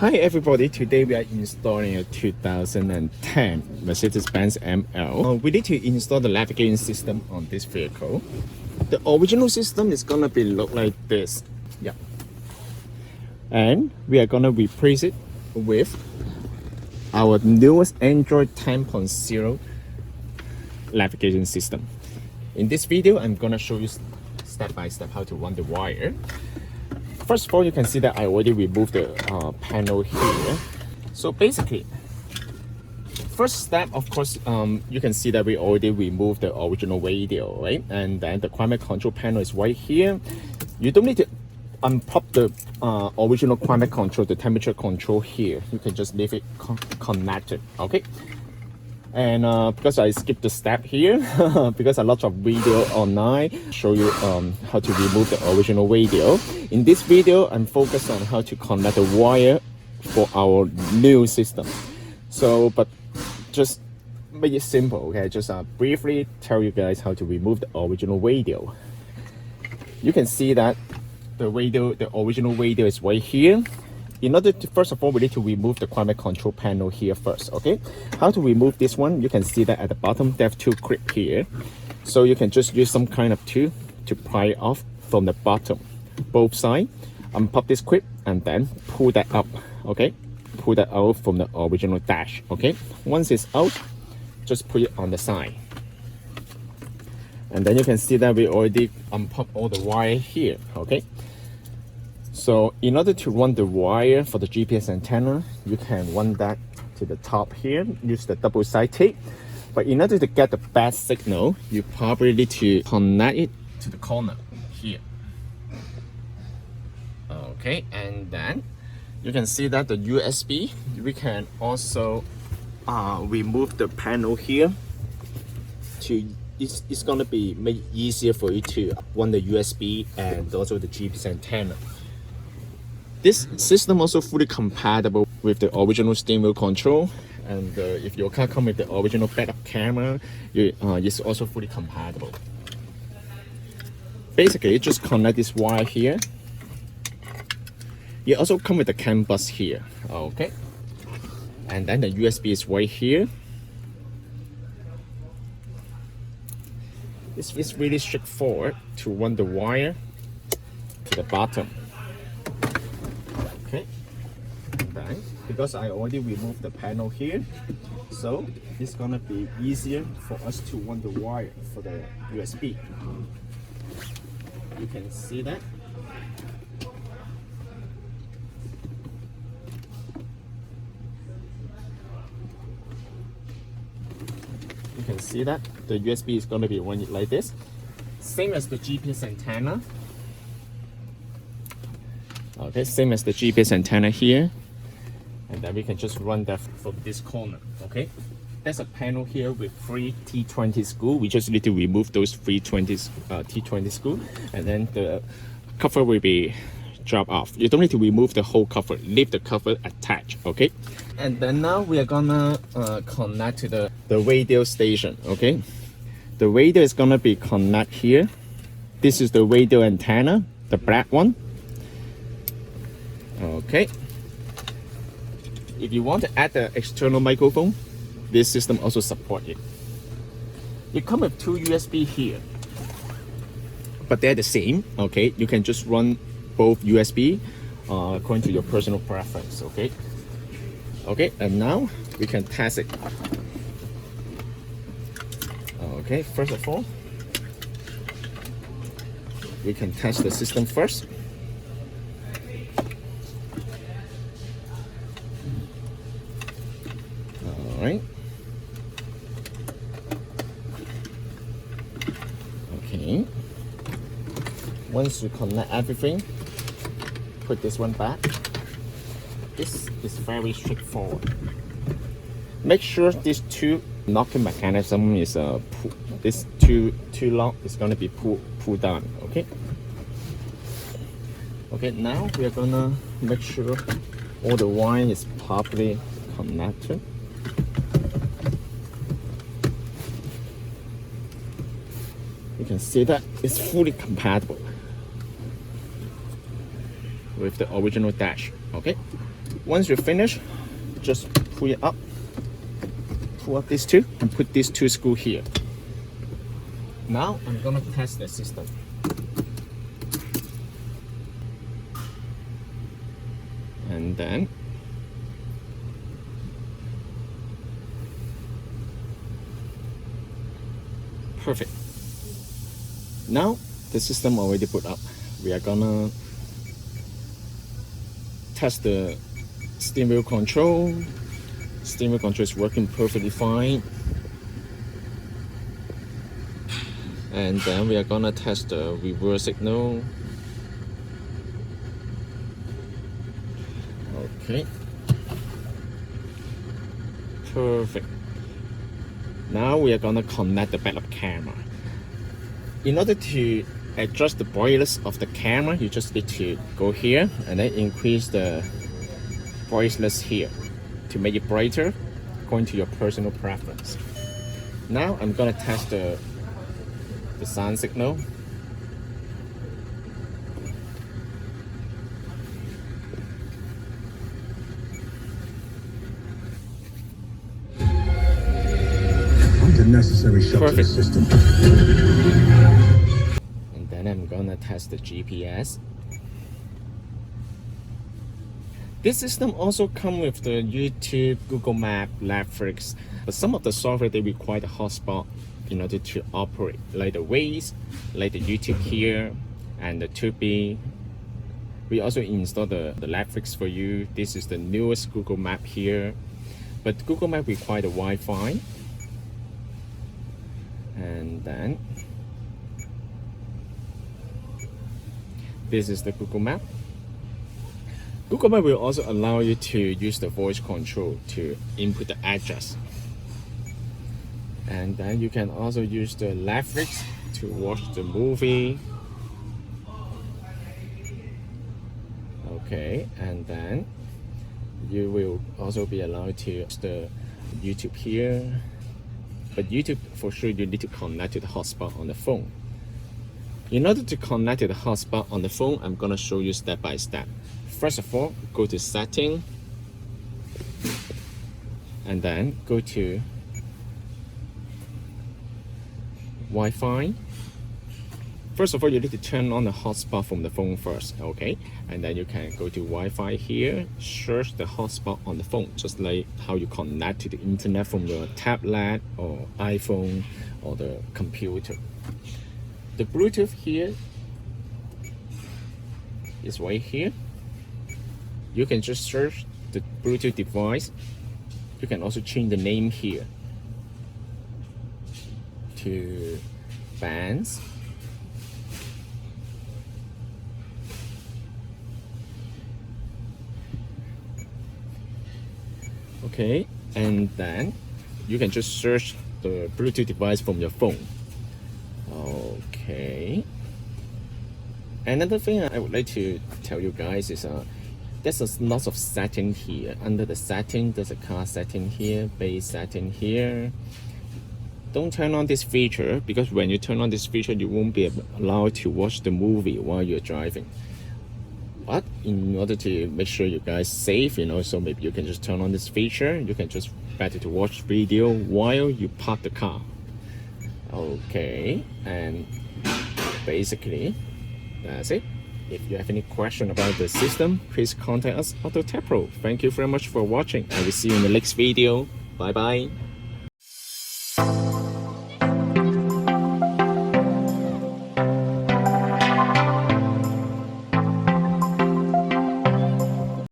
Hi everybody, today we are installing a 2010 Mercedes-Benz ML. We need to install the navigation system on this vehicle. The original system is gonna be look like this. Yeah. And we are gonna replace it with our newest Android 10.0 navigation system. In this video, I'm gonna show you step by step how to run the wire. First of all, you can see that I already removed the panel here. So basically, first step, of course, you can see that we already removed the original radio, right? And then the climate control panel is right here. You don't need to unplug the original climate control, the temperature control here. You can just leave it connected, okay? And because I skipped the step here, because a lot of video online show you how to remove the original radio. In this video, I'm focused on how to connect the wire for our new system. So, but just make it simple, okay? Just briefly tell you guys how to remove the original radio. You can see that the original radio is right here. In order to, first of all, we need to remove the climate control panel here first, okay? How to remove this one? You can see that at the bottom, they have two clips here. So you can just use some kind of tool to pry it off from the bottom, both sides. Unpop this clip and then pull that up, okay? Pull that out from the original dash, okay? Once it's out, just put it on the side. And then you can see that we already unpop all the wire here, okay? So in order to run the wire for the GPS antenna, you can run that to the top here, use the double side tape. But in order to get the best signal, you probably need to connect it to the corner here. Okay, and then you can see that the USB, we can also remove the panel here. It's gonna be made easier for you to run the USB and also the GPS antenna. This system also fully compatible with the original steering wheel control, and if your car comes with the original backup camera, it's also fully compatible. Basically, just connect this wire here. You also come with the CAN bus here, okay? And then the USB is right here. It's really straightforward to run the wire to the bottom. Okay, then because I already removed the panel here, so it's gonna be easier for us to run the wire for the USB. You can see that. You can see that the USB is gonna be running like this, same as the GPS antenna. Okay, same as the GPS antenna here, and then we can just run that from this corner. Okay, there's a panel here with 3 T20 screws. We just need to remove those 3 T20 screws, and then the cover will be dropped off. You don't need to remove the whole cover, leave the cover attached. Okay, and then now we are gonna connect to the radio station. Okay, the radio is gonna be connected here. This is the radio antenna, the black one. Okay, if you want to add the external microphone, this system also supports it. It comes with 2 USB here, but they're the same. Okay, you can just run both USB according to your personal preference. Okay, and now we can test it. Okay, first of all, we can test the system first. Right. Okay. Once you connect everything, put this one back. This is very straightforward. Make sure this two locking mechanism is this two lock is gonna be pulled down. Okay. Okay. Now we are gonna make sure all the wire is properly connected. You can see that it's fully compatible with the original dash. Okay, Once you finish, just pull it up. Pull up these two and put these two screws here. Now I'm gonna test the system. And then perfect. Now the system already put up. We are gonna test the steering wheel control. Steering wheel control is working perfectly fine. And then we are gonna test the reverse signal. Okay. Perfect. Now we are gonna connect the backup camera. In order to adjust the brightness of the camera, you just need to go here and then increase the brightness here to make it brighter according to your personal preference. Now I'm gonna test the sound signal. Unnecessary shock to the system. And then I'm gonna test the GPS. This system also comes with the YouTube, Google Map, Netflix, but some of the software they require the hotspot in order to operate, like the Waze, like the YouTube here, and the Tubi. We also install the Netflix for you. This is the newest Google Map here, but Google Map require the Wi-Fi. And then this is the Google Map. Google Map will also allow you to use the voice control to input the address. And then you can also use the Netflix to watch the movie. Okay, and then you will also be allowed to use the YouTube here. But YouTube, for sure, you need to connect to the hotspot on the phone. In order to connect to the hotspot on the phone, I'm gonna show you step by step. First of all, go to Setting, and then go to Wi-Fi. First of all, you need to turn on the hotspot from the phone first, okay? And then you can go to Wi-Fi here, search the hotspot on the phone, just like how you connect to the internet from your tablet or iPhone or the computer. The Bluetooth here is right here. You can just search the Bluetooth device. You can also change the name here to bands. Okay, and then you can just search the Bluetooth device from your phone. Okay. Another thing I would like to tell you guys is there's lots of setting here. Under the setting, there's a car setting here, base setting here. Don't turn on this feature, because when you turn on this feature, you won't be allowed to watch the movie while you're driving. But in order to make sure you guys safe, so maybe you can just turn on this feature. You can just better to watch video while you park the car. Okay, and basically that's it. If you have any question about the system, please contact us, AutoTecPro. Thank you very much for watching. I will see you in the next video. Bye bye.